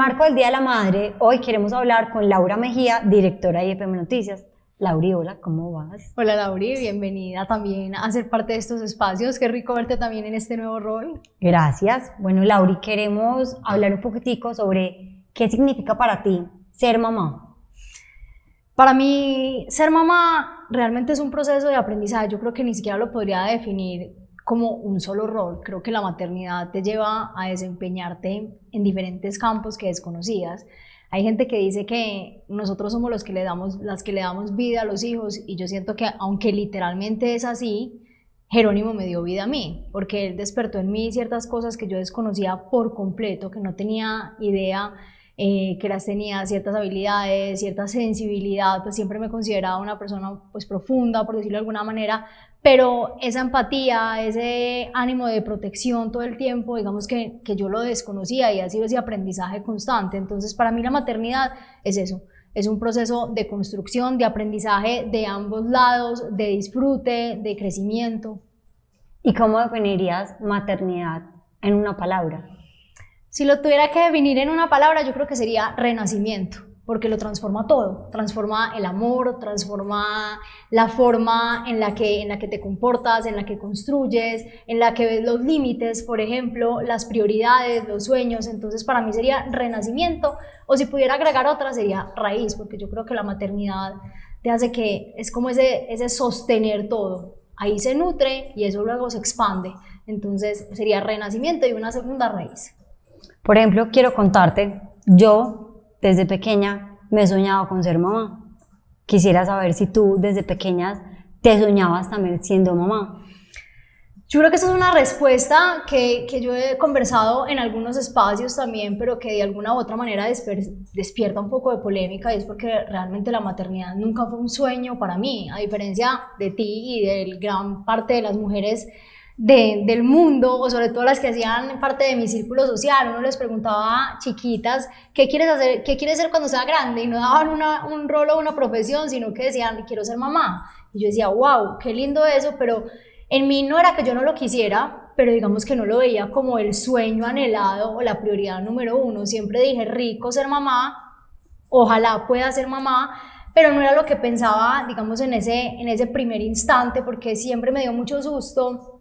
marco del Día de la Madre, hoy queremos hablar con Laura Mejía, directora de IFM Noticias. Lauri, hola, ¿cómo vas? Hola Lauri, bienvenida también a ser parte de estos espacios. Qué rico verte también en este nuevo rol. Gracias. Bueno, Lauri, queremos hablar un poquitico sobre qué significa para ti ser mamá. Para mí, ser mamá realmente es un proceso de aprendizaje. Yo creo que ni siquiera lo podría definir como un solo rol. Creo que la maternidad te lleva a desempeñarte en diferentes campos que desconocías. Hay gente que dice que nosotros somos las que le damos vida a los hijos, y yo siento que aunque literalmente es así, Jerónimo me dio vida a mí, porque él despertó en mí ciertas cosas que yo desconocía por completo, que no tenía idea que las tenía, ciertas habilidades, cierta sensibilidad. Pues siempre me he considerado una persona pues profunda, por decirlo de alguna manera, pero esa empatía, ese ánimo de protección todo el tiempo, digamos que yo lo desconocía, y ha sido ese aprendizaje constante. Entonces para mí la maternidad es eso, es un proceso de construcción, de aprendizaje de ambos lados, de disfrute, de crecimiento. ¿Y cómo definirías maternidad en una palabra? Si lo tuviera que definir en una palabra, yo creo que sería renacimiento, porque lo transforma todo, transforma el amor, transforma la forma en la que te comportas, en la que construyes, en la que ves los límites, por ejemplo, las prioridades, los sueños. Entonces para mí sería renacimiento, o si pudiera agregar otra sería raíz, porque yo creo que la maternidad te hace que es como ese sostener todo, ahí se nutre y eso luego se expande. Entonces sería renacimiento y una segunda raíz. Por ejemplo, quiero contarte, yo desde pequeña me he soñado con ser mamá. Quisiera saber si tú desde pequeña te soñabas también siendo mamá. Yo creo que esa es una respuesta que yo he conversado en algunos espacios también, pero que de alguna u otra manera despierta un poco de polémica, y es porque realmente la maternidad nunca fue un sueño para mí, a diferencia de ti y de gran parte de las mujeres del mundo, o sobre todo las que hacían parte de mi círculo social. Uno les preguntaba a chiquitas ¿qué quieres hacer, qué quieres ser cuando sea grande? Y no daban un rol o una profesión, sino que decían quiero ser mamá. Y yo decía wow, qué lindo eso, pero en mí no era que yo no lo quisiera, pero digamos que no lo veía como el sueño anhelado o la prioridad número uno. Siempre dije rico ser mamá, ojalá pueda ser mamá, pero no era lo que pensaba, digamos, en ese primer instante, porque siempre me dio mucho susto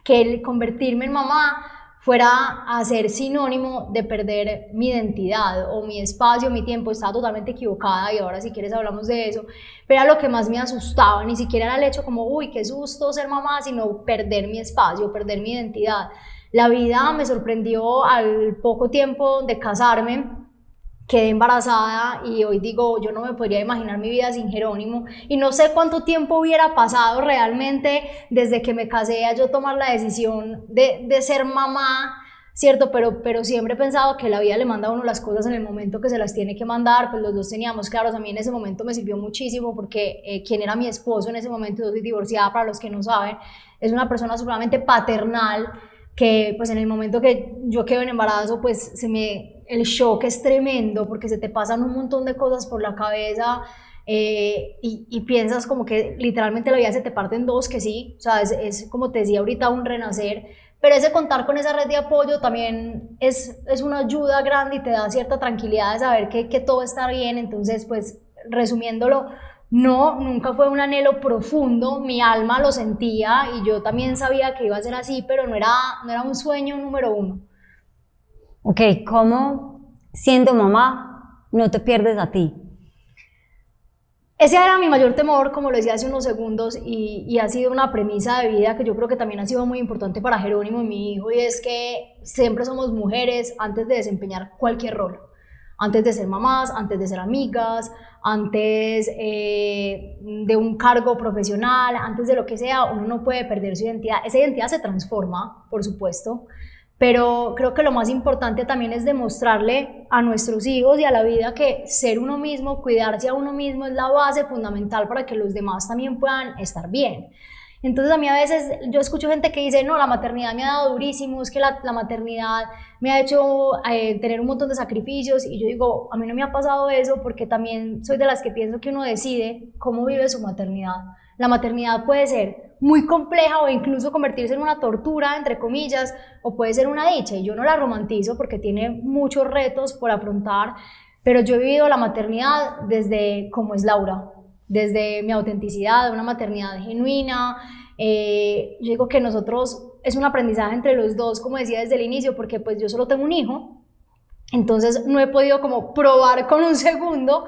que el convertirme en mamá fuera a ser sinónimo de perder mi identidad o mi espacio, mi tiempo. Estaba totalmente equivocada, y ahora si quieres hablamos de eso, pero era lo que más me asustaba. Ni siquiera era el hecho como uy, qué susto ser mamá, sino perder mi espacio, perder mi identidad. La vida me sorprendió al poco tiempo de casarme. Quedé embarazada y hoy digo, yo no me podría imaginar mi vida sin Jerónimo, y no sé cuánto tiempo hubiera pasado realmente desde que me casé a yo tomar la decisión de ser mamá, ¿cierto? Pero siempre he pensado que la vida le manda a uno las cosas en el momento que se las tiene que mandar. Pues los dos teníamos claros. A mí en ese momento me sirvió muchísimo porque quien era mi esposo en ese momento, yo soy divorciada para los que no saben, es una persona supremamente paternal, que pues en el momento que yo quedo en embarazo pues el shock es tremendo, porque se te pasan un montón de cosas por la cabeza, y piensas como que literalmente la vida se te parte en dos, que sí, o sea, es como te decía ahorita, un renacer. Pero ese contar con esa red de apoyo también es una ayuda grande y te da cierta tranquilidad de saber que todo está bien. Entonces pues resumiéndolo, no, nunca fue un anhelo profundo, mi alma lo sentía y yo también sabía que iba a ser así, pero no era un sueño número uno. Ok, ¿cómo siendo mamá no te pierdes a ti? Ese era mi mayor temor, como lo decía hace unos segundos, y ha sido una premisa de vida que yo creo que también ha sido muy importante para Jerónimo, mi hijo, y es que siempre somos mujeres antes de desempeñar cualquier rol. Antes de ser mamás, antes de ser amigas, antes de un cargo profesional, antes de lo que sea, uno no puede perder su identidad. Esa identidad se transforma, por supuesto, pero creo que lo más importante también es demostrarle a nuestros hijos y a la vida que ser uno mismo, cuidarse a uno mismo es la base fundamental para que los demás también puedan estar bien. Entonces a mí a veces yo escucho gente que dice, no, la maternidad me ha dado durísimo, es que la maternidad me ha hecho tener un montón de sacrificios, y yo digo, a mí no me ha pasado eso, porque también soy de las que pienso que uno decide cómo vive su maternidad. La maternidad puede ser muy compleja o incluso convertirse en una tortura, entre comillas, o puede ser una dicha, y yo no la romantizo porque tiene muchos retos por afrontar, pero yo he vivido la maternidad desde como es Laura, desde mi autenticidad, una maternidad genuina. Yo digo que nosotros es un aprendizaje entre los dos, como decía desde el inicio, porque pues yo solo tengo un hijo, entonces no he podido como probar con un segundo,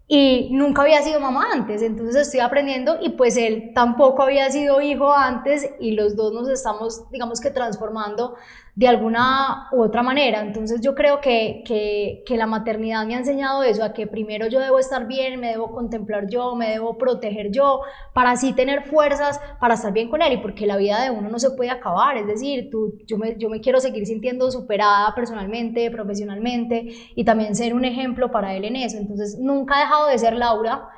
y nunca había sido mamá antes, entonces estoy aprendiendo, y pues él tampoco había sido hijo antes, y los dos nos estamos, digamos que, transformando de alguna u otra manera. Entonces yo creo que la maternidad me ha enseñado eso, a que primero yo debo estar bien, me debo contemplar yo, me debo proteger yo, para así tener fuerzas para estar bien con él, y porque la vida de uno no se puede acabar, es decir, yo me quiero seguir sintiendo superada personalmente, profesionalmente, y también ser un ejemplo para él en eso. Entonces nunca he dejado de ser Laura.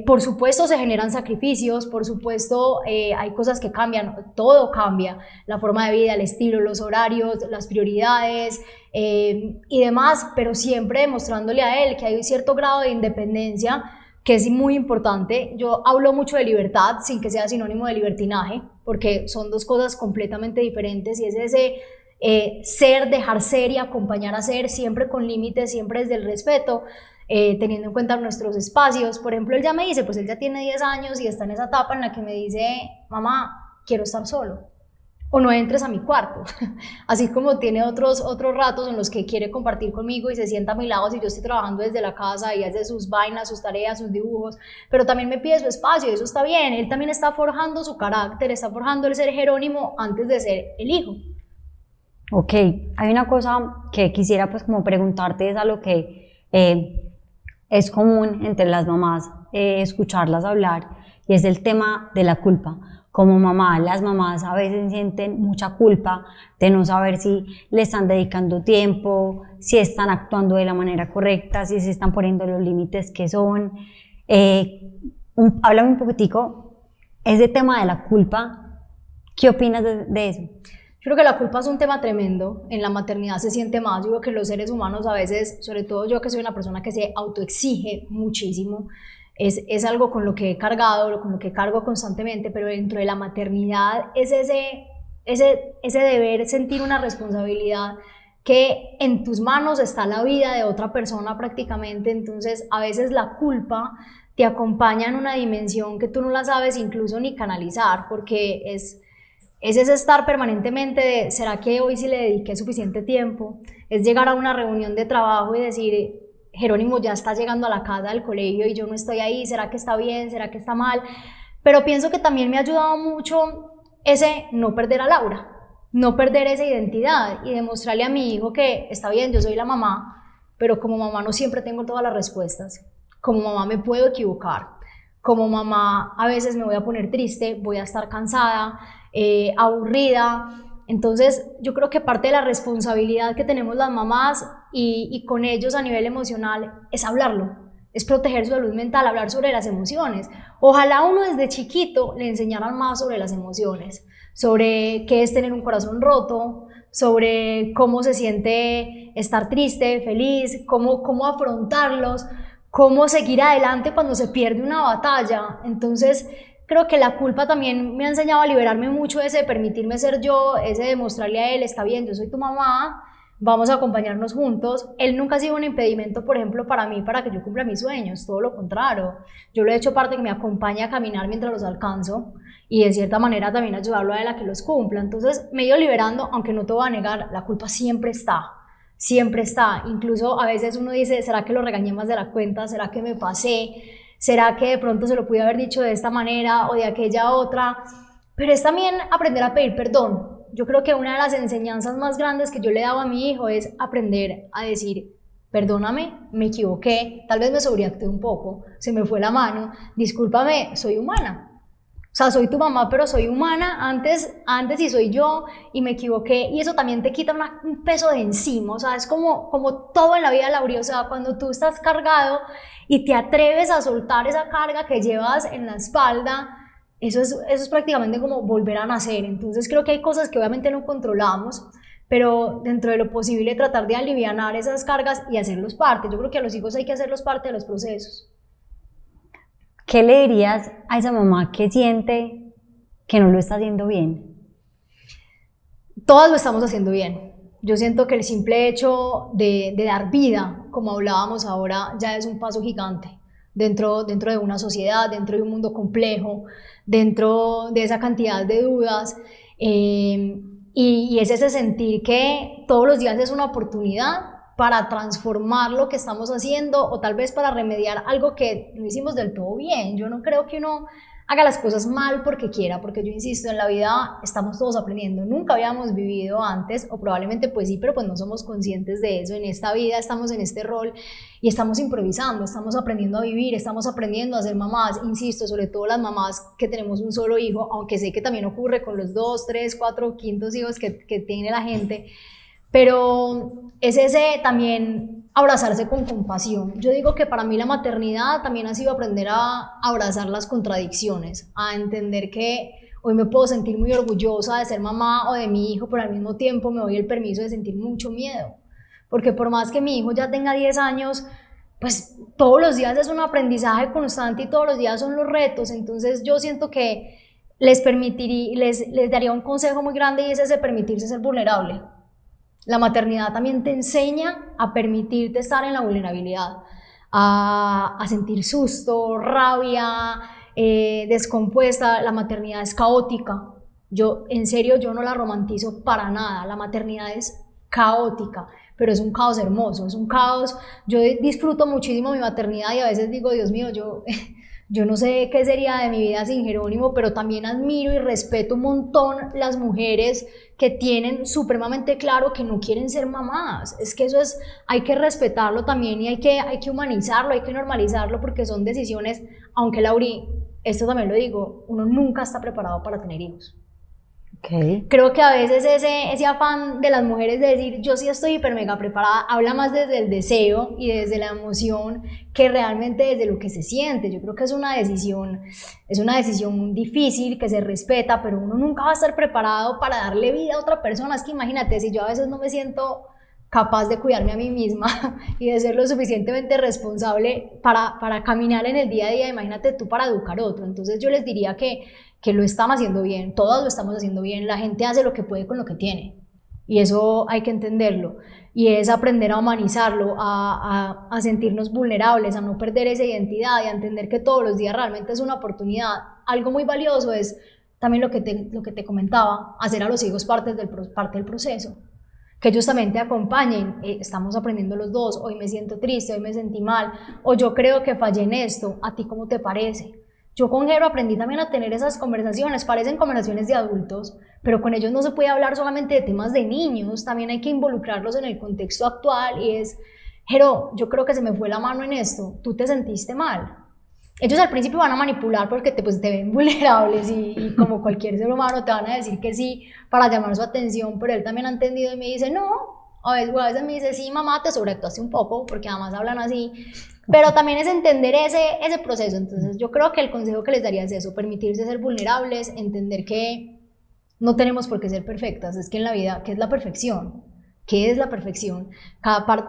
Por supuesto se generan sacrificios, por supuesto hay cosas que cambian, todo cambia, la forma de vida, el estilo, los horarios, las prioridades y demás, pero siempre demostrándole a él que hay un cierto grado de independencia que es muy importante. Yo hablo mucho de libertad sin que sea sinónimo de libertinaje, porque son dos cosas completamente diferentes, y es ese ser, dejar ser y acompañar a ser, siempre con límites, siempre desde el respeto, teniendo en cuenta nuestros espacios. Por ejemplo, él ya me dice, pues él ya tiene 10 años y está en esa etapa en la que me dice, mamá, quiero estar solo, o no entres a mi cuarto, así como tiene otros ratos en los que quiere compartir conmigo y se sienta a mi lado si yo estoy trabajando desde la casa y hace sus vainas, sus tareas, sus dibujos, pero también me pide su espacio, y eso está bien. Él también está forjando su carácter, está forjando el ser Jerónimo antes de ser el hijo. Ok, hay una cosa que quisiera pues como preguntarte, es algo que es común entre las mamás escucharlas hablar, y es el tema de la culpa. Como mamá, las mamás a veces sienten mucha culpa de no saber si le están dedicando tiempo, si están actuando de la manera correcta, si se están poniendo los límites que son. Háblame un poquitico, ese tema de la culpa, ¿qué opinas de eso? Yo creo que la culpa es un tema tremendo, en la maternidad se siente más. Yo creo que los seres humanos a veces, sobre todo yo que soy una persona que se autoexige muchísimo, es algo con lo que he cargado, con lo que cargo constantemente, pero dentro de la maternidad es ese deber, sentir una responsabilidad, que en tus manos está la vida de otra persona prácticamente. Entonces a veces la culpa te acompaña en una dimensión que tú no la sabes incluso ni canalizar, porque es ese estar permanentemente de, ¿será que hoy sí le dediqué suficiente tiempo? Es llegar a una reunión de trabajo y decir, Jerónimo ya está llegando a la casa del colegio y yo no estoy ahí, ¿será que está bien? ¿Será que está mal? Pero pienso que también me ha ayudado mucho ese no perder a Laura, no perder esa identidad, y demostrarle a mi hijo que está bien, yo soy la mamá, pero como mamá no siempre tengo todas las respuestas, como mamá me puedo equivocar, como mamá a veces me voy a poner triste, voy a estar cansada, aburrida. Entonces yo creo que parte de la responsabilidad que tenemos las mamás y con ellos a nivel emocional es hablarlo, es proteger su salud mental, hablar sobre las emociones. Ojalá uno desde chiquito le enseñaran más sobre las emociones, sobre qué es tener un corazón roto, sobre cómo se siente estar triste, feliz, cómo afrontarlos, cómo seguir adelante cuando se pierde una batalla. Entonces creo que la culpa también me ha enseñado a liberarme mucho de ese de permitirme ser yo, ese de mostrarle a él, está bien, yo soy tu mamá, vamos a acompañarnos juntos. Él nunca ha sido un impedimento, por ejemplo, para mí, para que yo cumpla mis sueños, todo lo contrario. Yo le he hecho parte que me acompaña a caminar mientras los alcanzo, y de cierta manera también ayudarlo a él a que los cumpla. Entonces me he ido liberando, aunque no te voy a negar, la culpa siempre está. Siempre está. Incluso a veces uno dice, ¿será que lo regañé más de la cuenta? ¿Será que me pasé? ¿Será que de pronto se lo pude haber dicho de esta manera o de aquella otra? Pero es también aprender a pedir perdón. Yo creo que una de las enseñanzas más grandes que yo le he dado a mi hijo es aprender a decir, perdóname, me equivoqué, tal vez me sobreactué un poco, se me fue la mano, discúlpame, soy humana. O sea, soy tu mamá, pero soy humana, antes y soy yo, y me equivoqué, y eso también te quita un peso de encima. O sea, es como todo en la vida, Laura. O sea, cuando tú estás cargado y te atreves a soltar esa carga que llevas en la espalda, eso es prácticamente como volver a nacer. Entonces creo que hay cosas que obviamente no controlamos, pero dentro de lo posible tratar de alivianar esas cargas y hacerlos parte. Yo creo que a los hijos hay que hacerlos parte de los procesos. ¿Qué le dirías a esa mamá que siente que no lo está haciendo bien? Todas lo estamos haciendo bien. Yo siento que el simple hecho de dar vida, como hablábamos ahora, ya es un paso gigante dentro de una sociedad, dentro de un mundo complejo, dentro de esa cantidad de dudas. Y es ese sentir que todos los días es una oportunidad para transformar lo que estamos haciendo o tal vez para remediar algo que no hicimos del todo bien. Yo no creo que uno haga las cosas mal porque quiera, porque yo insisto, en la vida estamos todos aprendiendo, nunca habíamos vivido antes, o probablemente pues sí, pero pues no somos conscientes de eso. En esta vida estamos en este rol y estamos improvisando, estamos aprendiendo a vivir, estamos aprendiendo a ser mamás, insisto, sobre todo las mamás que tenemos un solo hijo, aunque sé que también ocurre con los 2, 3, 4, quintos hijos que tiene la gente, pero es ese también abrazarse con compasión. Yo digo que para mí la maternidad también ha sido aprender a abrazar las contradicciones, a entender que hoy me puedo sentir muy orgullosa de ser mamá o de mi hijo, pero al mismo tiempo me doy el permiso de sentir mucho miedo, porque por más que mi hijo ya tenga 10 años, pues todos los días es un aprendizaje constante y todos los días son los retos. Entonces yo siento que les daría un consejo muy grande, y es ese permitirse ser vulnerable. La maternidad también te enseña a permitirte estar en la vulnerabilidad, a sentir susto, rabia, descompuesta. La maternidad es caótica. En serio, yo no la romantizo para nada. La maternidad es caótica, pero es un caos hermoso, es un caos. Yo disfruto muchísimo mi maternidad y a veces digo, Dios mío, yo no sé qué sería de mi vida sin Jerónimo, pero también admiro y respeto un montón las mujeres que tienen supremamente claro que no quieren ser mamás. Es que hay que respetarlo también y hay que humanizarlo, hay que normalizarlo, porque son decisiones, aunque Lauri, esto también lo digo, uno nunca está preparado para tener hijos. Okay. Creo que a veces ese afán de las mujeres de decir yo sí estoy hiper mega preparada habla más desde el deseo y desde la emoción que realmente desde lo que se siente. Yo creo que es una decisión difícil, que se respeta, pero uno nunca va a estar preparado para darle vida a otra persona. Es que imagínate, si yo a veces no me siento capaz de cuidarme a mí misma y de ser lo suficientemente responsable para caminar en el día a día, imagínate tú para educar a otro. Entonces yo les diría que lo están haciendo bien, todas lo estamos haciendo bien, la gente hace lo que puede con lo que tiene y eso hay que entenderlo, y es aprender a humanizarlo, a sentirnos vulnerables, a no perder esa identidad y a entender que todos los días realmente es una oportunidad. Algo muy valioso es también lo que te comentaba, hacer a los hijos parte del proceso, que ellos también te acompañen. Estamos aprendiendo los dos, hoy me siento triste, hoy me sentí mal, o yo creo que fallé en esto, ¿a ti cómo te parece? Yo con Jero aprendí también a tener esas conversaciones, parecen conversaciones de adultos, pero con ellos no se puede hablar solamente de temas de niños, también hay que involucrarlos en el contexto actual, y es, Jero, yo creo que se me fue la mano en esto, ¿tú te sentiste mal? Ellos al principio van a manipular porque te ven vulnerables y como cualquier ser humano te van a decir que sí para llamar su atención, pero él también ha entendido y me dice no, a veces me dice sí mamá, te sobreactuaste un poco porque además hablan así, pero también es entender ese proceso. Entonces yo creo que el consejo que les daría es eso, permitirse ser vulnerables, entender que no tenemos por qué ser perfectas, es que en la vida, ¿qué es la perfección? ¿Qué es la perfección?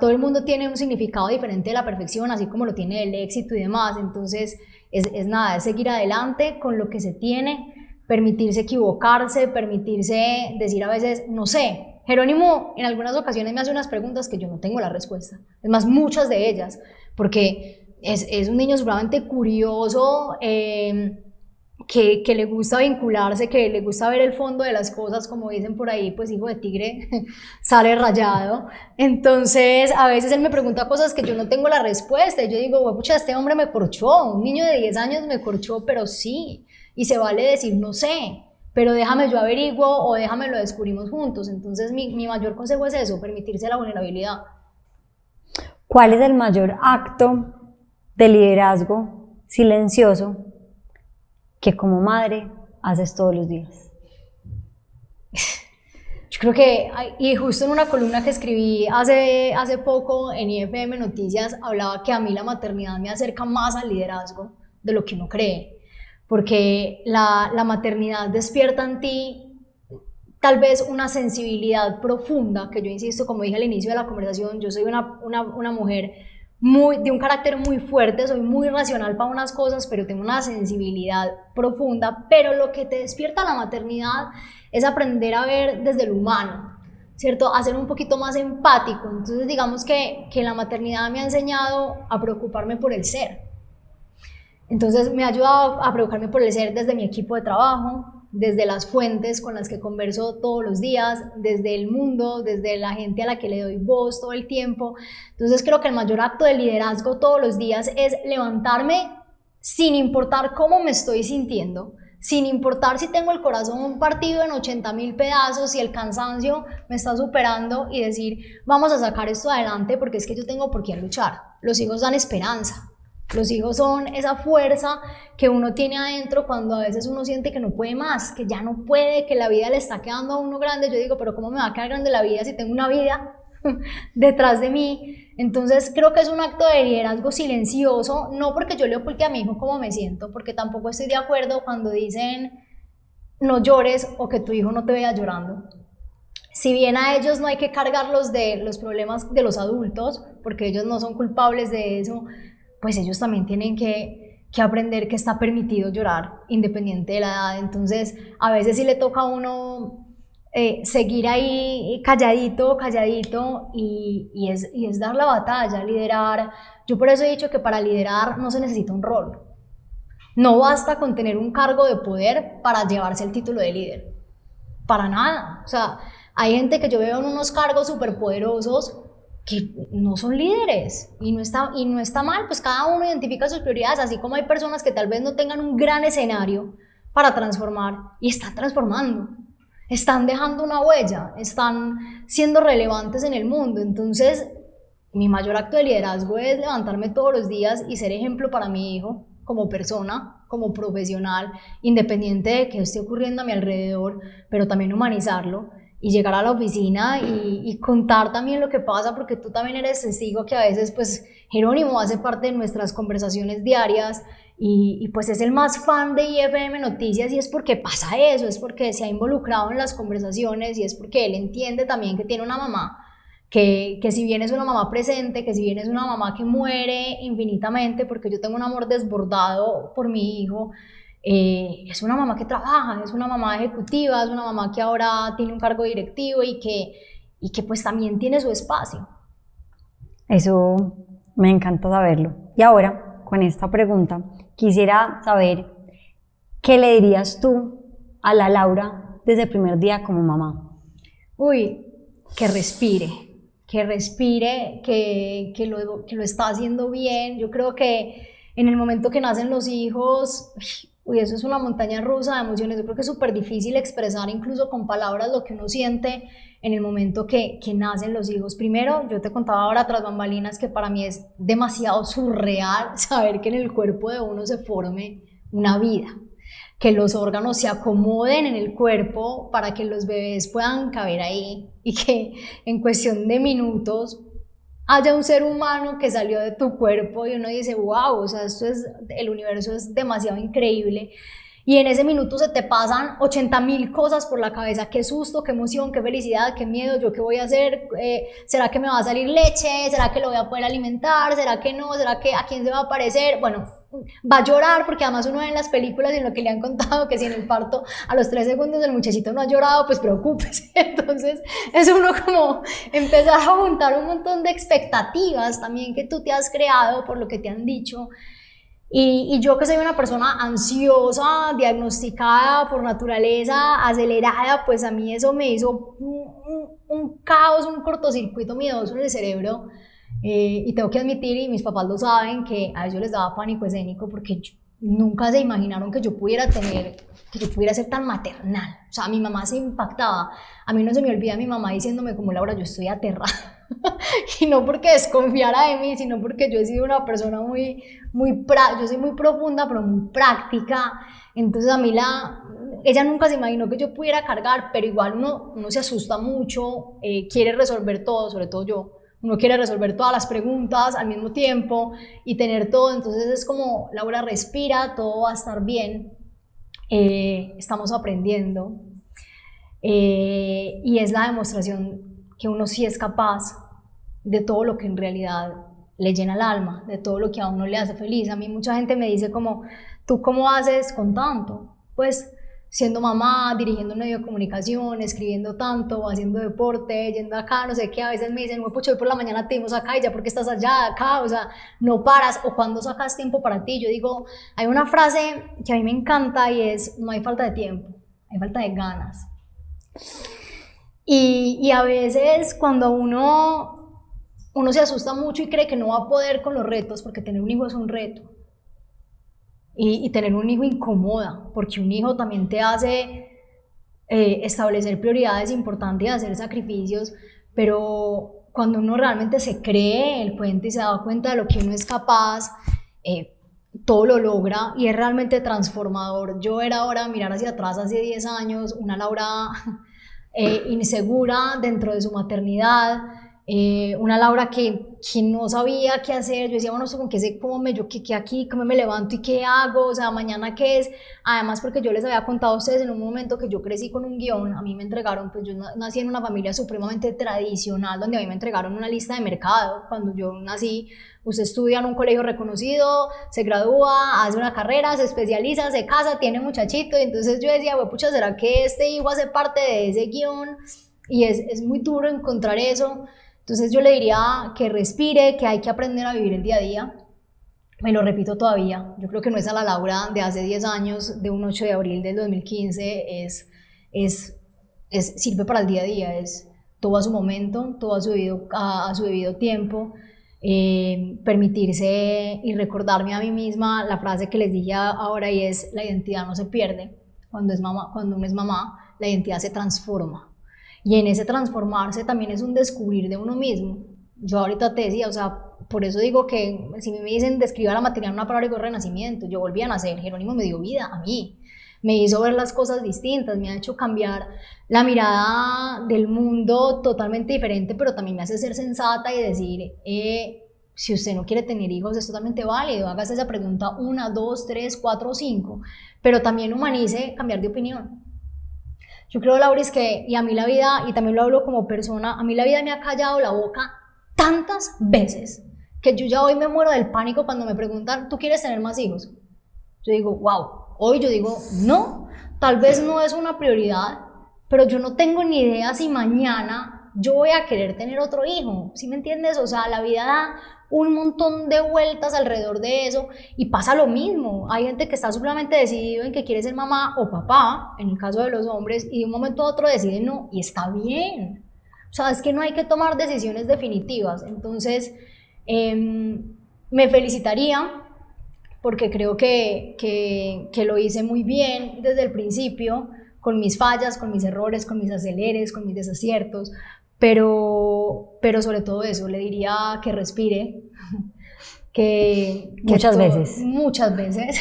Todo el mundo tiene un significado diferente de la perfección, así como lo tiene el éxito y demás. Entonces es nada, es seguir adelante con lo que se tiene, permitirse equivocarse, permitirse decir a veces, no sé. Jerónimo en algunas ocasiones me hace unas preguntas que yo no tengo la respuesta, es más, muchas de ellas, porque es un niño seguramente curioso, que le gusta vincularse, que le gusta ver el fondo de las cosas, como dicen por ahí, pues hijo de tigre sale rayado. Entonces a veces él me pregunta cosas que yo no tengo la respuesta y yo digo, pucha, este hombre me corchó, un niño de 10 años me corchó, pero sí, y se vale decir no sé, pero déjame yo averiguo o déjame lo descubrimos juntos. Entonces mi mayor consejo es eso, permitirse la vulnerabilidad. ¿Cuál es el mayor acto de liderazgo silencioso que como madre haces todos los días? Yo creo que, y justo en una columna que escribí hace poco en IFM Noticias, hablaba que a mí la maternidad me acerca más al liderazgo de lo que uno cree, porque la maternidad despierta en ti tal vez una sensibilidad profunda, que yo insisto, como dije al inicio de la conversación, yo soy una mujer de un carácter muy fuerte, soy muy racional para unas cosas, pero tengo una sensibilidad profunda, pero lo que te despierta la maternidad es aprender a ver desde lo humano, ¿cierto? A ser un poquito más empático. Entonces digamos que la maternidad me ha enseñado a preocuparme por el ser. Entonces me ha ayudado a preocuparme por el ser desde mi equipo de trabajo, desde las fuentes con las que converso todos los días, desde el mundo, desde la gente a la que le doy voz todo el tiempo. Entonces creo que el mayor acto de liderazgo todos los días es levantarme sin importar cómo me estoy sintiendo, sin importar si tengo el corazón partido en 80.000 pedazos, si el cansancio me está superando, y decir, vamos a sacar esto adelante porque es que yo tengo por qué luchar. Los hijos dan esperanza. Los hijos son esa fuerza que uno tiene adentro cuando a veces uno siente que no puede más, que ya no puede, que la vida le está quedando a uno grande. Yo digo, pero ¿cómo me va a quedar grande la vida si tengo una vida detrás de mí? Entonces creo que es un acto de liderazgo silencioso, no porque yo le oculte a mi hijo cómo me siento, porque tampoco estoy de acuerdo cuando dicen no llores o que tu hijo no te vea llorando. Si bien a ellos no hay que cargarlos de los problemas de los adultos, porque ellos no son culpables de eso, pues ellos también tienen que aprender que está permitido llorar, independiente de la edad. Entonces, a veces sí le toca a uno seguir ahí calladito, y es dar la batalla, liderar. Yo por eso he dicho que para liderar no se necesita un rol. No basta con tener un cargo de poder para llevarse el título de líder. Para nada. O sea, hay gente que yo veo en unos cargos superpoderosos que no son líderes, y no está mal, pues cada uno identifica sus prioridades, así como hay personas que tal vez no tengan un gran escenario para transformar y están transformando, están dejando una huella, están siendo relevantes en el mundo. Entonces mi mayor acto de liderazgo es levantarme todos los días y ser ejemplo para mi hijo como persona, como profesional, independiente de qué esté ocurriendo a mi alrededor, pero también humanizarlo y llegar a la oficina y contar también lo que pasa, porque tú también eres testigo que a veces pues Jerónimo hace parte de nuestras conversaciones diarias y pues es el más fan de IFM Noticias, y es porque pasa eso, es porque se ha involucrado en las conversaciones, y es porque él entiende también que tiene una mamá que si bien es una mamá presente, que si bien es una mamá que muere infinitamente, porque yo tengo un amor desbordado por mi hijo, es una mamá que trabaja, es una mamá ejecutiva, es una mamá que ahora tiene un cargo directivo y que pues también tiene su espacio. Eso me encanta saberlo. Y ahora, con esta pregunta, quisiera saber qué le dirías tú a la Laura desde el primer día como mamá. Uy, que respire, que lo está haciendo bien. Yo creo que en el momento que nacen los hijos, uy, eso es una montaña rusa de emociones. Yo creo que es súper difícil expresar incluso con palabras lo que uno siente en el momento que nacen los hijos. Primero, yo te contaba ahora tras bambalinas que para mí es demasiado surreal saber que en el cuerpo de uno se forme una vida, que los órganos se acomoden en el cuerpo para que los bebés puedan caber ahí, y que en cuestión de minutos haya un ser humano que salió de tu cuerpo y uno dice, wow, o sea, el universo es demasiado increíble. Y en ese minuto se te pasan 80.000 cosas por la cabeza: qué susto, qué emoción, qué felicidad, qué miedo, yo qué voy a hacer, ¿será que me va a salir leche? ¿Será que lo voy a poder alimentar? ¿Será que no? ¿Será que a quién se va a aparecer? Bueno, va a llorar, porque además uno ve en las películas y en lo que le han contado que si en el parto a los 3 segundos el muchachito no ha llorado, pues preocúpese. Entonces es uno como empezar a juntar un montón de expectativas también que tú te has creado por lo que te han dicho. Y yo, que soy una persona ansiosa, diagnosticada por naturaleza, acelerada, pues a mí eso me hizo un caos, un cortocircuito miedoso en el cerebro. Y tengo que admitir, y mis papás lo saben, que a ellos les daba pánico escénico, porque nunca se imaginaron que yo pudiera ser tan maternal. O sea, mi mamá se impactaba. A mí no se me olvida mi mamá diciéndome como: Laura, yo estoy aterrada. Y no porque desconfiara de mí, sino porque yo he sido una persona yo soy muy profunda, pero muy práctica. Entonces a mí ella nunca se imaginó que yo pudiera cargar, pero igual uno se asusta mucho, quiere resolver todo, sobre todo yo, uno quiere resolver todas las preguntas al mismo tiempo y tener todo, entonces es como, Laura, respira, todo va a estar bien, estamos aprendiendo, y es la demostración que uno sí es capaz de todo lo que en realidad le llena el alma, de todo lo que a uno le hace feliz. A mí mucha gente me dice como, ¿tú cómo haces con tanto? Pues siendo mamá, dirigiendo un medio de comunicación, escribiendo tanto, haciendo deporte, yendo acá, no sé qué, a veces me dicen, pucha, hoy por la mañana te vimos acá y ya porque estás allá, acá, o sea, no paras, o cuando sacas tiempo para ti. Yo digo, hay una frase que a mí me encanta y es, no hay falta de tiempo, hay falta de ganas. Y a veces cuando uno se asusta mucho y cree que no va a poder con los retos, porque tener un hijo es un reto, y tener un hijo incomoda, porque un hijo también te hace establecer prioridades importantes y hacer sacrificios, pero cuando uno realmente se cree el cuento y se da cuenta de lo que uno es capaz, todo lo logra y es realmente transformador. Yo era ahora mirar hacia atrás hace 10 años, una Laura insegura dentro de su maternidad, una Laura que no sabía qué hacer. Yo decía, bueno, ¿con qué se come? ¿Yo qué aquí? ¿Cómo me levanto y qué hago? O sea, ¿mañana qué es? Además, porque yo les había contado a ustedes en un momento que yo crecí con un guión. A mí me entregaron, pues yo nací en una familia supremamente tradicional, donde a mí me entregaron una lista de mercado. Cuando yo nací, usted estudia en un colegio reconocido, se gradúa, hace una carrera, se especializa, se casa, tiene muchachito. Y entonces yo decía, bueno, pucha, ¿será que este hijo hace parte de ese guión? Y es muy duro encontrar eso. Entonces yo le diría que respire, que hay que aprender a vivir el día a día. Me lo repito todavía, yo creo que no es a la Laura de hace 10 años, de un 8 de abril del 2015, sirve para el día a día, es todo a su momento, todo a su debido tiempo, permitirse y recordarme a mí misma la frase que les dije ahora, y es: la identidad no se pierde. Cuando uno es mamá, la identidad se transforma. Y en ese transformarse también es un descubrir de uno mismo. Yo ahorita te decía, o sea, por eso digo que si me dicen describa la maternidad en una palabra, digo renacimiento. Yo volví a nacer, Jerónimo me dio vida a mí, me hizo ver las cosas distintas, me ha hecho cambiar la mirada del mundo totalmente diferente, pero también me hace ser sensata y decir, si usted no quiere tener hijos es totalmente válido, hágase esa pregunta 1, 2, 3, 4, 5, pero también humanice cambiar de opinión. Yo creo, Lauris, que, y a mí la vida, y también lo hablo como persona, a mí la vida me ha callado la boca tantas veces que yo ya hoy me muero del pánico cuando me preguntan, ¿tú quieres tener más hijos? Yo digo, wow. Hoy yo digo, no, tal vez no es una prioridad, pero yo no tengo ni idea si mañana yo voy a querer tener otro hijo. ¿Sí me entiendes? O sea, la vida da un montón de vueltas alrededor de eso y pasa lo mismo. Hay gente que está solamente decidido en que quiere ser mamá o papá, en el caso de los hombres, y de un momento a otro decide no, y está bien. O sea, es que no hay que tomar decisiones definitivas. Entonces, me felicitaría porque creo que lo hice muy bien desde el principio, con mis fallas, con mis errores, con mis aceleres, con mis desaciertos, pero sobre todo eso, le diría que respire, muchas veces,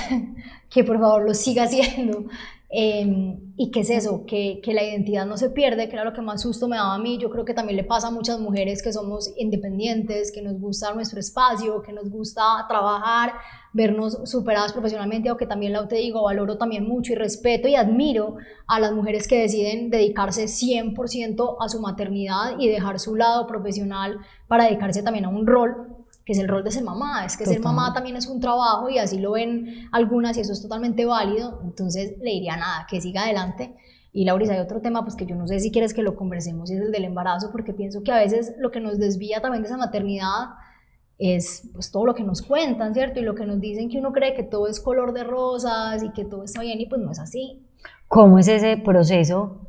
que por favor lo siga haciendo, y que es eso, que la identidad no se pierde, que era lo que más susto me daba a mí. Yo creo que también le pasa a muchas mujeres que somos independientes, que nos gusta nuestro espacio, que nos gusta trabajar, vernos superadas profesionalmente, aunque también te digo, valoro también mucho y respeto y admiro a las mujeres que deciden dedicarse 100% a su maternidad y dejar su lado profesional para dedicarse también a un rol, que es el rol de ser mamá. Es que ser mamá también es un trabajo y así lo ven algunas y eso es totalmente válido. Entonces le diría nada, que siga adelante. Y Lauris, hay otro tema pues que yo no sé si quieres que lo conversemos, y es el del embarazo, porque pienso que a veces lo que nos desvía también de esa maternidad es pues todo lo que nos cuentan, ¿cierto? Y lo que nos dicen, que uno cree que todo es color de rosas y que todo está bien, y pues no es así. ¿Cómo es ese proceso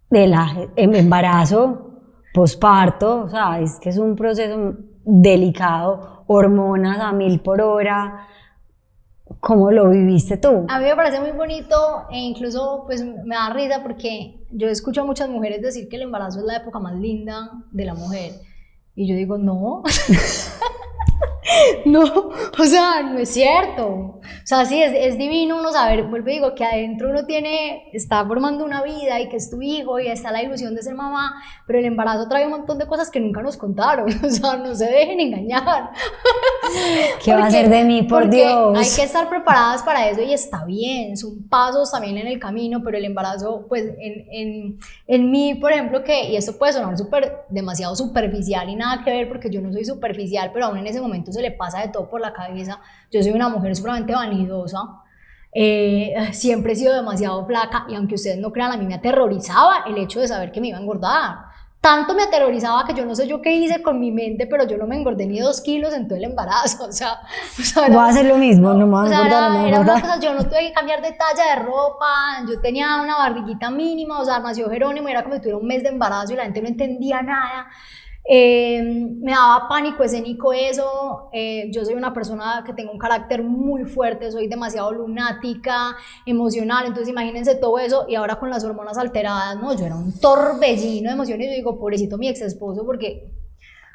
del embarazo, posparto? O sea, es que es un proceso delicado, hormonas a 1000 por hora. ¿Cómo lo viviste tú? A mí me parece muy bonito, e incluso pues me da risa porque yo escucho a muchas mujeres decir que el embarazo es la época más linda de la mujer, y yo digo, no, no, o sea, no es cierto. sea, sí, es divino uno saber, vuelvo y digo, que adentro uno está formando una vida y que es tu hijo y está la ilusión de ser mamá, pero el embarazo trae un montón de cosas que nunca nos contaron, o sea, no se dejen engañar. ¿Qué va a ser de mí, por Dios? Hay que estar preparadas para eso y está bien, son pasos también en el camino, pero el embarazo, pues en mí, por ejemplo, y esto puede sonar demasiado superficial y nada que ver porque yo no soy superficial, pero aún en ese momento se le pasa de todo por la cabeza. Yo soy una mujer supremamente vanidosa, siempre he sido demasiado flaca y aunque ustedes no crean, a mí me aterrorizaba el hecho de saber que me iba a engordar. Tanto me aterrorizaba que yo no sé yo qué hice con mi mente, pero yo no me engordé ni 2 kilos en todo el embarazo, o sea voy a hacer lo mismo, no me voy a engordar, era una cosa, yo no tuve que cambiar de talla de ropa, yo tenía una barriguita mínima, o sea, nació Jerónimo, era como si tuviera un mes de embarazo y la gente no entendía nada. Me daba pánico escénico eso. Yo soy una persona que tengo un carácter muy fuerte, soy demasiado lunática, emocional, entonces imagínense todo eso y ahora con las hormonas alteradas, no, yo era un torbellino de emociones y yo digo, pobrecito mi ex esposo, porque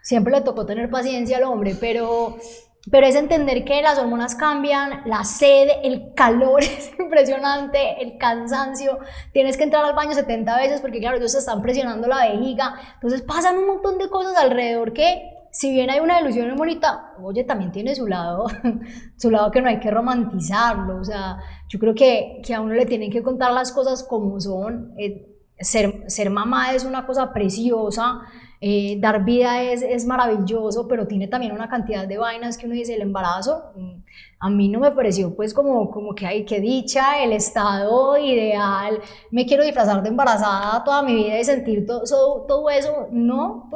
siempre le tocó tener paciencia al hombre, pero es entender que las hormonas cambian, la sed, el calor es impresionante, el cansancio, tienes que entrar al baño 70 veces porque claro, ellos se están presionando la vejiga, entonces pasan un montón de cosas alrededor que si bien hay una ilusión muy bonita, oye, también tiene su lado que no hay que romantizarlo, o sea, yo creo que a uno le tienen que contar las cosas como son. Ser mamá es una cosa preciosa, dar vida es maravilloso, pero tiene también una cantidad de vainas que uno dice, el embarazo, a mí no me pareció pues como que hay que dicha, el estado ideal, me quiero disfrazar de embarazada toda mi vida y sentir todo eso, no,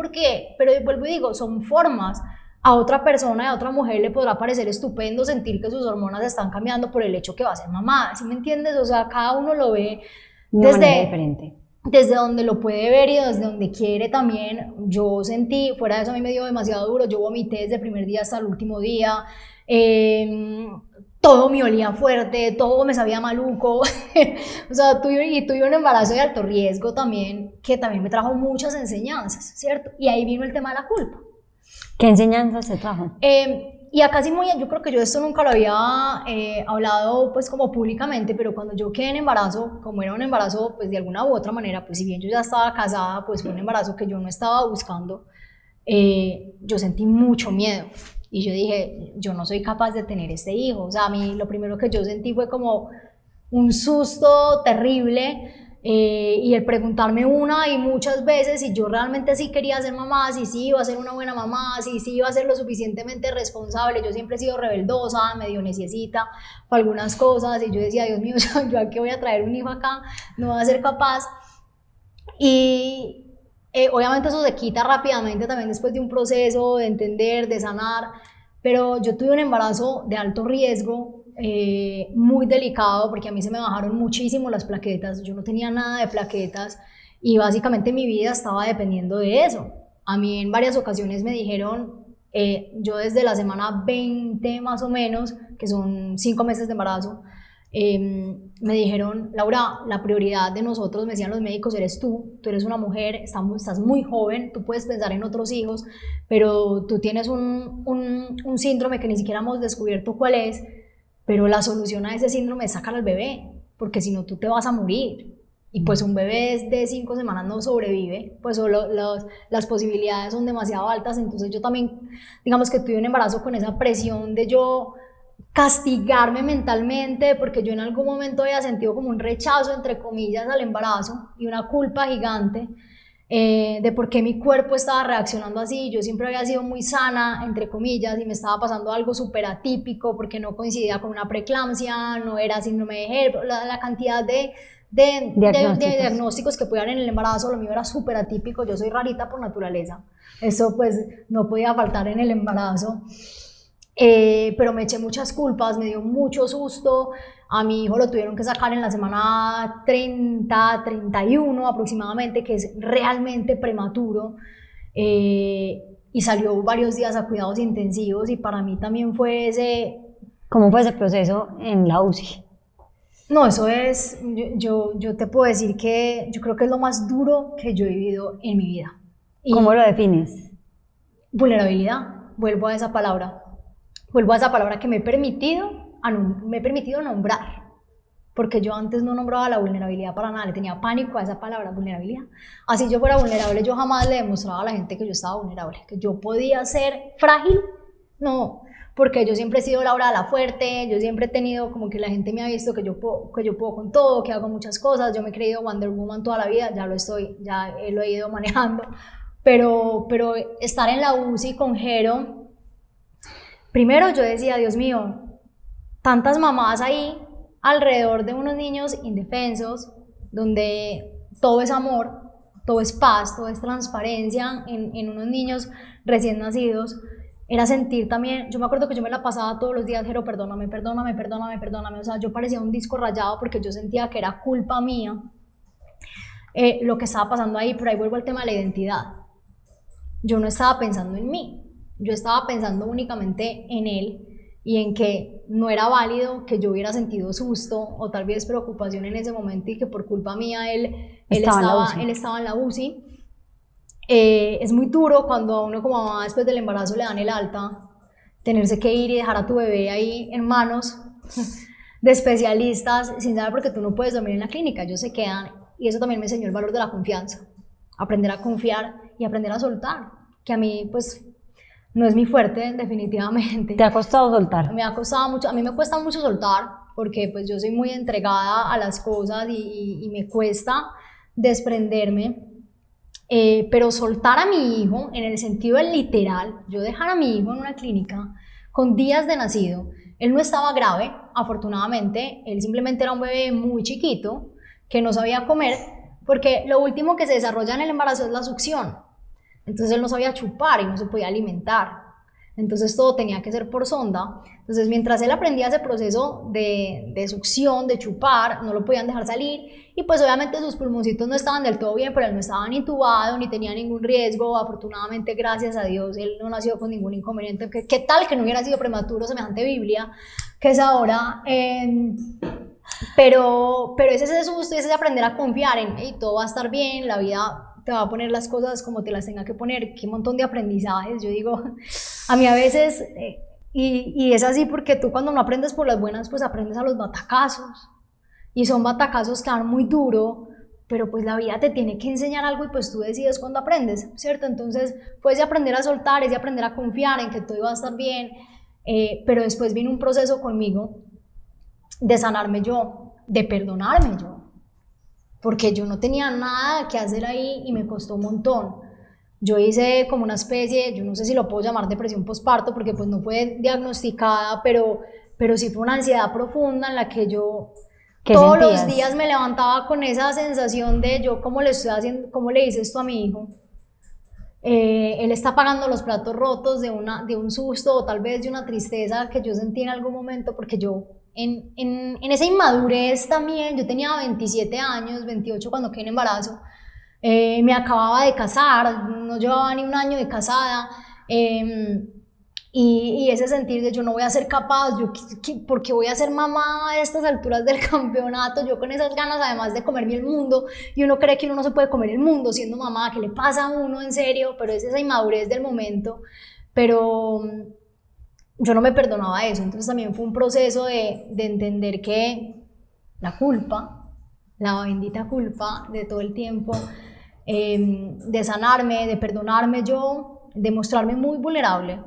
pero vuelvo y digo, son formas. A otra persona, a otra mujer le podrá parecer estupendo sentir que sus hormonas están cambiando por el hecho que va a ser mamá, ¿sí me entiendes? O sea, cada uno lo ve desde donde lo puede ver y desde donde quiere también. Yo sentí, fuera de eso a mí me dio demasiado duro, yo vomité desde el primer día hasta el último día, todo me olía fuerte, todo me sabía maluco, o sea, tuve un embarazo de alto riesgo también, que también me trajo muchas enseñanzas, ¿cierto? Y ahí vino el tema de la culpa. ¿Qué enseñanzas te trajo? Y acá sí yo creo que yo esto nunca lo había hablado pues como públicamente, pero cuando yo quedé en embarazo, como era un embarazo pues de alguna u otra manera, pues si bien yo ya estaba casada, pues fue un embarazo que yo no estaba buscando, yo sentí mucho miedo y yo dije, yo no soy capaz de tener este hijo, o sea, a mí lo primero que yo sentí fue como un susto terrible. Y el preguntarme una y muchas veces si yo realmente sí quería ser mamá, si sí iba a ser una buena mamá, si sí iba a ser lo suficientemente responsable. Yo siempre he sido rebeldosa, medio neciecita para algunas cosas y yo decía, Dios mío, ¿yo a qué voy a traer un hijo acá? No voy a ser capaz. Y obviamente eso se quita rápidamente también después de un proceso de entender, de sanar, pero yo tuve un embarazo de alto riesgo, muy delicado porque a mí se me bajaron muchísimo las plaquetas, yo no tenía nada de plaquetas y básicamente mi vida estaba dependiendo de eso. A mí en varias ocasiones me dijeron, yo desde la semana 20 más o menos, que son 5 meses de embarazo, me dijeron, Laura, la prioridad de nosotros, me decían los médicos, eres tú eres una mujer, estás muy joven, tú puedes pensar en otros hijos, pero tú tienes un síndrome que ni siquiera hemos descubierto cuál es, pero la solución a ese síndrome es sacar al bebé, porque si no tú te vas a morir. Y pues un bebé de 5 semanas no sobrevive, pues solo las posibilidades son demasiado altas, entonces yo también, digamos que tuve un embarazo con esa presión de yo castigarme mentalmente, porque yo en algún momento había sentido como un rechazo, entre comillas, al embarazo y una culpa gigante, de por qué mi cuerpo estaba reaccionando así. Yo siempre había sido muy sana, entre comillas, y me estaba pasando algo súper atípico porque no coincidía con una preeclampsia, no era síndrome de HELP, la cantidad de diagnósticos que podían en el embarazo, lo mío era súper atípico, yo soy rarita por naturaleza, eso pues no podía faltar en el embarazo. Pero me eché muchas culpas, me dio mucho susto. A mi hijo lo tuvieron que sacar en la semana 30, 31 aproximadamente, que es realmente prematuro, y salió varios días a cuidados intensivos y para mí también fue ese... ¿Cómo fue ese proceso en la UCI? No, eso es, yo te puedo decir que yo creo que es lo más duro que yo he vivido en mi vida. ¿Cómo lo defines? Vulnerabilidad, vuelvo a esa palabra que me he permitido me he permitido nombrar, porque yo antes no nombraba la vulnerabilidad para nada, le tenía pánico a esa palabra, vulnerabilidad. Así yo fuera vulnerable, yo jamás le demostraba a la gente que yo estaba vulnerable, que yo podía ser frágil, no, porque yo siempre he sido Laura la fuerte, yo siempre he tenido como que la gente me ha visto que yo puedo con todo, que hago muchas cosas, yo me he creído Wonder Woman toda la vida, ya lo he ido manejando, pero estar en la UCI con Jero, primero yo decía, Dios mío, tantas mamás ahí alrededor de unos niños indefensos, donde todo es amor, todo es paz, todo es transparencia en unos niños recién nacidos. Era sentir también, yo me acuerdo que yo me la pasaba todos los días, Jero, perdóname, perdóname, perdóname, perdóname, o sea, yo parecía un disco rayado porque yo sentía que era culpa mía lo que estaba pasando ahí, pero ahí vuelvo al tema de la identidad. Yo no estaba pensando en mí, yo estaba pensando únicamente en él y en que no era válido que yo hubiera sentido susto o tal vez preocupación en ese momento y que por culpa mía él estaba en la UCI. Es muy duro cuando a uno como mamá después del embarazo le dan el alta, tenerse que ir y dejar a tu bebé ahí en manos de especialistas sin saber porque tú no puedes dormir en la clínica, ellos se quedan y eso también me enseñó el valor de la confianza, aprender a confiar y aprender a soltar, que a mí pues no es mi fuerte definitivamente. ¿Te ha costado soltar? Me ha costado mucho, a mí me cuesta mucho soltar porque pues yo soy muy entregada a las cosas y me cuesta desprenderme. Pero soltar a mi hijo en el sentido del literal, yo dejar a mi hijo en una clínica con días de nacido, él no estaba grave, afortunadamente, él simplemente era un bebé muy chiquito que no sabía comer, porque lo último que se desarrolla en el embarazo es la succión, entonces él no sabía chupar y no se podía alimentar, entonces todo tenía que ser por sonda. Entonces mientras él aprendía ese proceso de succión, de chupar, no lo podían dejar salir y pues obviamente sus pulmoncitos no estaban del todo bien, pero él no estaba ni intubado ni tenía ningún riesgo, afortunadamente gracias a Dios él no nació con ningún inconveniente. ¿Qué tal que no hubiera sido prematuro semejante Biblia que es ahora? Pero es ese susto y es ese aprender a confiar en y todo va a estar bien, la vida te va a poner las cosas como te las tenga que poner. Qué montón de aprendizajes, yo digo, a mí a veces, y es así porque tú cuando no aprendes por las buenas, pues aprendes a los batacazos, y son batacazos que dan muy duro, pero pues la vida te tiene que enseñar algo y pues tú decides cuándo aprendes, ¿cierto? Entonces, pues de aprender a soltar, es de aprender a confiar en que todo iba a estar bien, pero después vino un proceso conmigo de sanarme yo, de perdonarme yo, porque yo no tenía nada que hacer ahí y me costó un montón. Yo hice como una especie, yo no sé si lo puedo llamar depresión postparto porque pues no fue diagnosticada, pero sí fue una ansiedad profunda en la que yo todos los días me levantaba con esa sensación de yo cómo le estoy haciendo, cómo le hice esto a mi hijo. Él está pagando los platos rotos de un susto o tal vez de una tristeza que yo sentí en algún momento porque yo en esa inmadurez también, yo tenía 27 años, 28 cuando quedé en embarazo, me acababa de casar, no llevaba ni un año de casada, y ese sentir de yo no voy a ser capaz, porque voy a ser mamá a estas alturas del campeonato, yo con esas ganas además de comerme el mundo, y uno cree que uno no se puede comer el mundo siendo mamá, ¿qué le pasa a uno en serio? Pero es esa inmadurez del momento, pero yo no me perdonaba eso, entonces también fue un proceso de entender que la culpa, la bendita culpa de todo el tiempo, de sanarme, de perdonarme yo, de mostrarme muy vulnerable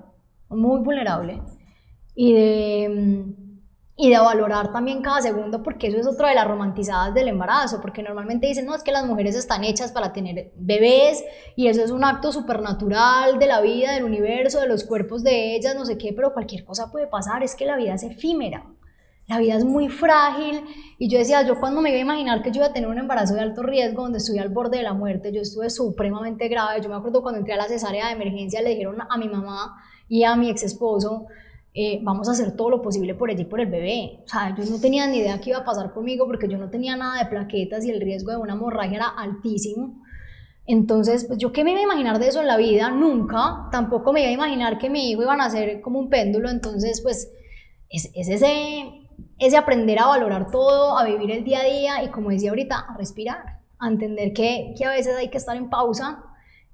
y de valorar también cada segundo, porque eso es otra de las romantizadas del embarazo, porque normalmente dicen, no, es que las mujeres están hechas para tener bebés y eso es un acto supernatural de la vida, del universo, de los cuerpos de ellas, no sé qué, pero cualquier cosa puede pasar, es que la vida es efímera, la vida es muy frágil. Y yo decía, yo cuando me iba a imaginar que yo iba a tener un embarazo de alto riesgo donde estuve al borde de la muerte, yo estuve supremamente grave. Yo me acuerdo cuando entré a la cesárea de emergencia le dijeron a mi mamá y a mi ex esposo, vamos a hacer todo lo posible por ella y por el bebé. O sea, yo no tenía ni idea qué iba a pasar conmigo porque yo no tenía nada de plaquetas y el riesgo de una hemorragia era altísimo. Entonces, pues yo qué me iba a imaginar de eso en la vida, nunca, tampoco me iba a imaginar que mi hijo iba a nacer como un péndulo. Entonces, pues es ese aprender a valorar todo, a vivir el día a día y, como decía ahorita, a respirar, a entender que a veces hay que estar en pausa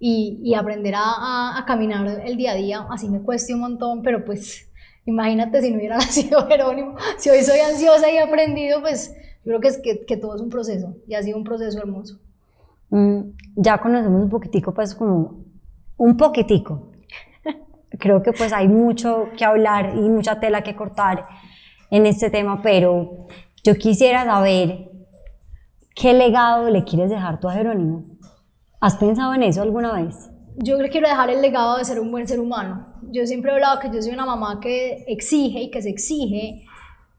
y aprender a caminar el día a día. Así me cueste un montón, pero pues Imagínate si no hubiera nacido Jerónimo. Si hoy soy ansiosa y he aprendido, pues yo creo que es que todo es un proceso y ha sido un proceso hermoso. Ya conocemos un poquitico, pues como un poquitico. Creo que pues hay mucho que hablar y mucha tela que cortar en este tema, pero yo quisiera saber qué legado le quieres dejar tú a Jerónimo. ¿Has pensado en eso alguna vez? Yo creo que quiero dejar el legado de ser un buen ser humano. Yo siempre he hablado que yo soy una mamá que exige y que se exige,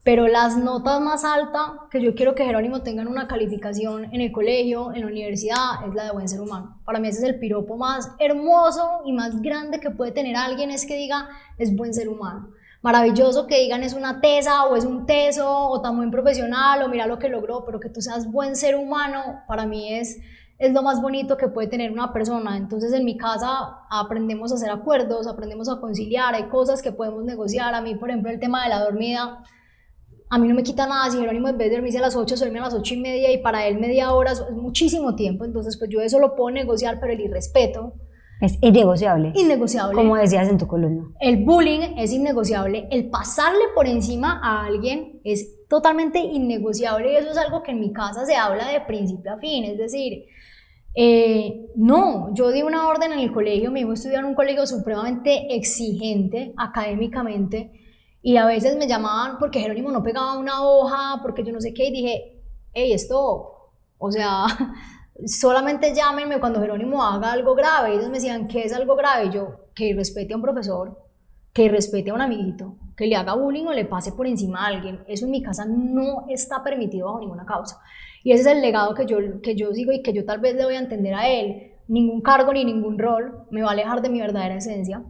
pero las notas más altas que yo quiero que Jerónimo tenga en una calificación en el colegio, en la universidad, es la de buen ser humano. Para mí ese es el piropo más hermoso y más grande que puede tener alguien, es que diga, es buen ser humano. Maravilloso que digan es una tesa o es un teso o tan buen profesional o mira lo que logró, pero que tú seas buen ser humano, para mí es lo más bonito que puede tener una persona. Entonces en mi casa aprendemos a hacer acuerdos, aprendemos a conciliar, hay cosas que podemos negociar. A mí, por ejemplo, el tema de la dormida, a mí no me quita nada si Jerónimo en vez de dormirse a las 8 se duerme a las 8:30 y para él media hora es muchísimo tiempo. Entonces pues yo eso lo puedo negociar, pero el irrespeto Es innegociable. innegociable. Como decías en tu columna. El bullying es innegociable, el pasarle por encima a alguien es totalmente innegociable y eso es algo que en mi casa se habla de principio a fin, es decir, no, yo di una orden en el colegio, mi hijo estudió en un colegio supremamente exigente académicamente y a veces me llamaban porque Jerónimo no pegaba una hoja, porque yo no sé qué, y dije, hey, esto, o sea, solamente llámenme cuando Jerónimo haga algo grave. Y ellos me decían, ¿qué es algo grave? Y yo, que irrespete a un profesor, que irrespete a un amiguito, que le haga bullying o le pase por encima a alguien. Eso en mi casa no está permitido bajo ninguna causa. Y ese es el legado que yo sigo y que yo tal vez le voy a entender a él. Ningún cargo ni ningún rol me va a alejar de mi verdadera esencia.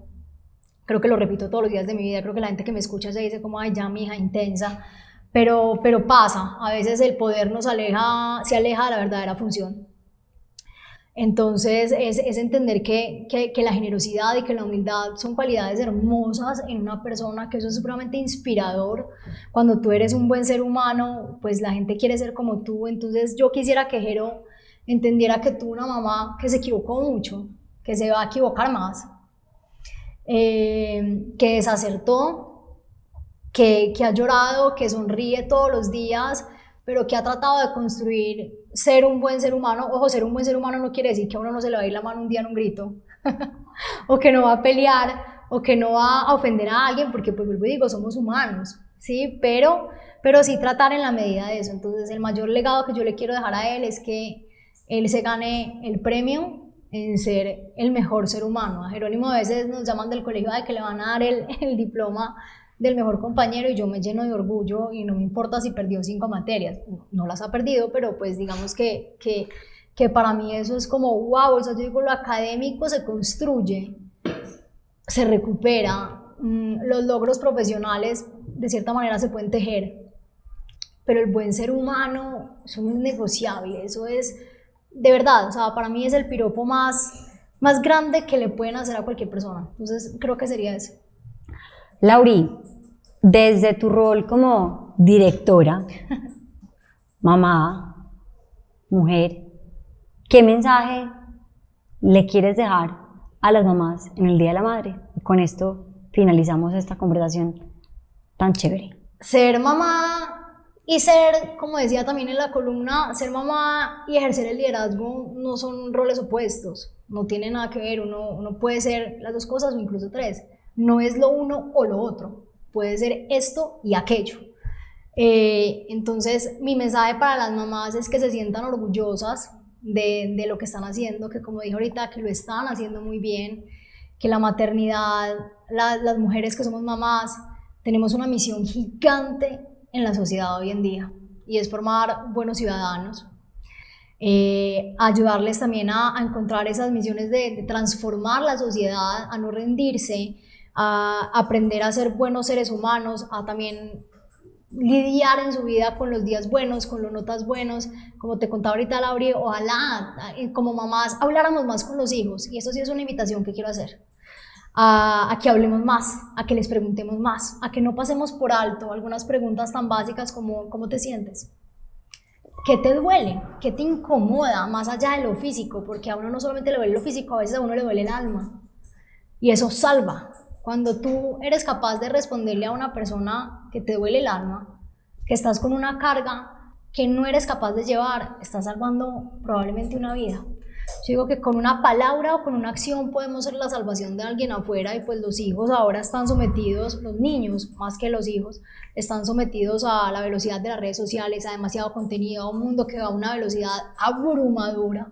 Creo que lo repito todos los días de mi vida. Creo que la gente que me escucha se dice como, ay, ya mi hija intensa. Pero pasa, a veces el poder se aleja de la verdadera función. Entonces es entender que la generosidad y que la humildad son cualidades hermosas en una persona, que eso es supremamente inspirador. Cuando tú eres un buen ser humano, pues la gente quiere ser como tú. Entonces yo quisiera que Jero entendiera que tuvo una mamá que se equivocó mucho, que se va a equivocar más, que desacertó, que ha llorado, que sonríe todos los días, pero que ha tratado de construir ser un buen ser humano. Ojo, ser un buen ser humano no quiere decir que a uno no se le va a ir la mano un día en un grito, o que no va a pelear, o que no va a ofender a alguien, porque pues vuelvo y digo, somos humanos, ¿sí? Pero sí tratar en la medida de eso. Entonces el mayor legado que yo le quiero dejar a él es que él se gane el premio en ser el mejor ser humano. A Jerónimo a veces nos llaman del colegio de que le van a dar el diploma del mejor compañero y yo me lleno de orgullo y no me importa si perdió 5 materias, no las ha perdido, pero pues digamos que para mí eso es como wow. O sea, yo digo, lo académico se construye, se recupera, los logros profesionales de cierta manera se pueden tejer, pero el buen ser humano, eso no es negociable, eso es de verdad. O sea, para mí es el piropo más grande que le pueden hacer a cualquier persona. Entonces creo que sería eso. Lauri, desde tu rol como directora, mamá, mujer, ¿qué mensaje le quieres dejar a las mamás en el Día de la Madre? Y con esto finalizamos esta conversación tan chévere. Ser mamá y ser, como decía también en la columna, ser mamá y ejercer el liderazgo no son roles opuestos, no tiene nada que ver. Uno puede ser las dos cosas o incluso tres. No es lo uno o lo otro, puede ser esto y aquello. Entonces mi mensaje para las mamás es que se sientan orgullosas de lo que están haciendo, que como dije ahorita, que lo están haciendo muy bien, que la maternidad, las mujeres que somos mamás, tenemos una misión gigante en la sociedad hoy en día y es formar buenos ciudadanos. Ayudarles también a encontrar esas misiones de transformar la sociedad, a no rendirse, a aprender a ser buenos seres humanos, a también lidiar en su vida con los días buenos, con los notas buenos. Como te contaba ahorita, Lauri, ojalá como mamás habláramos más con los hijos, y eso sí es una invitación que quiero hacer, a que hablemos más, a que les preguntemos más, a que no pasemos por alto algunas preguntas tan básicas como ¿cómo te sientes? ¿Qué te duele? ¿Qué te incomoda? Más allá de lo físico, porque a uno no solamente le duele lo físico, a veces a uno le duele el alma, y eso salva. Cuando tú eres capaz de responderle a una persona que te duele el alma, que estás con una carga que no eres capaz de llevar, estás salvando probablemente una vida. Yo digo que con una palabra o con una acción podemos ser la salvación de alguien afuera, y pues los hijos ahora están sometidos, los niños más que los hijos, están sometidos a la velocidad de las redes sociales, a demasiado contenido, a un mundo que va a una velocidad abrumadora,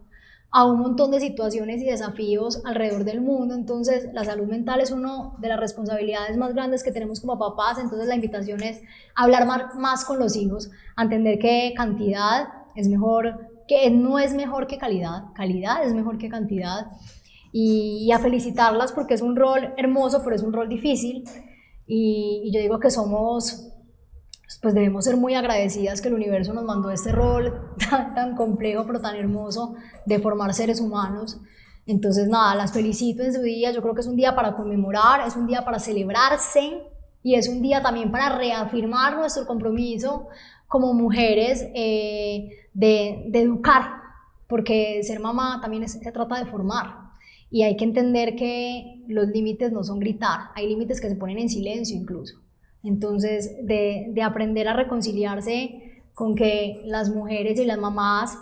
a un montón de situaciones y desafíos alrededor del mundo. Entonces la salud mental es una de las responsabilidades más grandes que tenemos como papás. Entonces la invitación es hablar más con los hijos, a entender que cantidad es mejor, que no es mejor que calidad, calidad es mejor que cantidad, y a felicitarlas porque es un rol hermoso, pero es un rol difícil, y yo digo que pues debemos ser muy agradecidas que el universo nos mandó este rol tan complejo pero tan hermoso de formar seres humanos. Entonces nada, las felicito en su día. Yo creo que es un día para conmemorar, es un día para celebrarse, y es un día también para reafirmar nuestro compromiso como mujeres de educar, porque ser mamá también se trata de formar, y hay que entender que los límites no son gritar, hay límites que se ponen en silencio incluso. Entonces de aprender a reconciliarse con que las mujeres y las mamás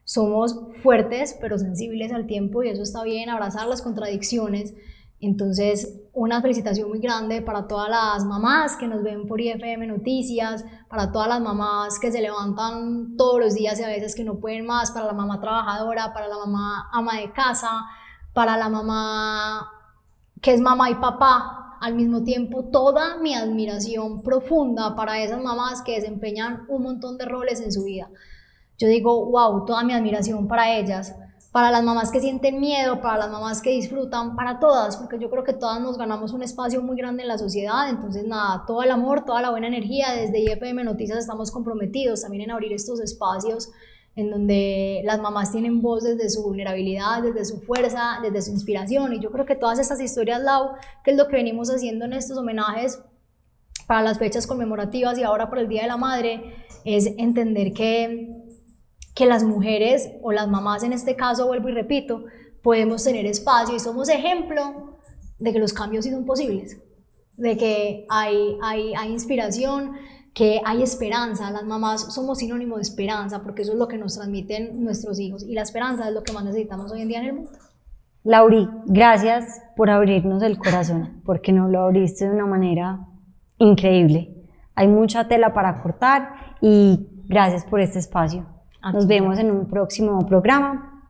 somos fuertes pero sensibles al tiempo, y eso está bien, abrazar las contradicciones. Entonces, una felicitación muy grande para todas las mamás que nos ven por IFM Noticias, para todas las mamás que se levantan todos los días y a veces que no pueden más, para la mamá trabajadora, para la mamá ama de casa, para la mamá que es mamá y papá al mismo tiempo. Toda mi admiración profunda para esas mamás que desempeñan un montón de roles en su vida. Yo digo, wow, toda mi admiración para ellas, para las mamás que sienten miedo, para las mamás que disfrutan, para todas, porque yo creo que todas nos ganamos un espacio muy grande en la sociedad. Entonces nada, todo el amor, toda la buena energía. Desde IFM Noticias estamos comprometidos también en abrir estos espacios en donde las mamás tienen voz desde su vulnerabilidad, desde su fuerza, desde su inspiración, y yo creo que todas estas historias, Lau, que es lo que venimos haciendo en estos homenajes para las fechas conmemorativas y ahora por el Día de la Madre, es entender que las mujeres, o las mamás en este caso, vuelvo y repito, podemos tener espacio, y somos ejemplo de que los cambios sí son posibles, de que hay inspiración, que hay esperanza. Las mamás somos sinónimo de esperanza, porque eso es lo que nos transmiten nuestros hijos, y la esperanza es lo que más necesitamos hoy en día en el mundo. Lauri, gracias por abrirnos el corazón, porque nos lo abriste de una manera increíble. Hay mucha tela para cortar, y gracias por este espacio. Nos vemos en un próximo programa.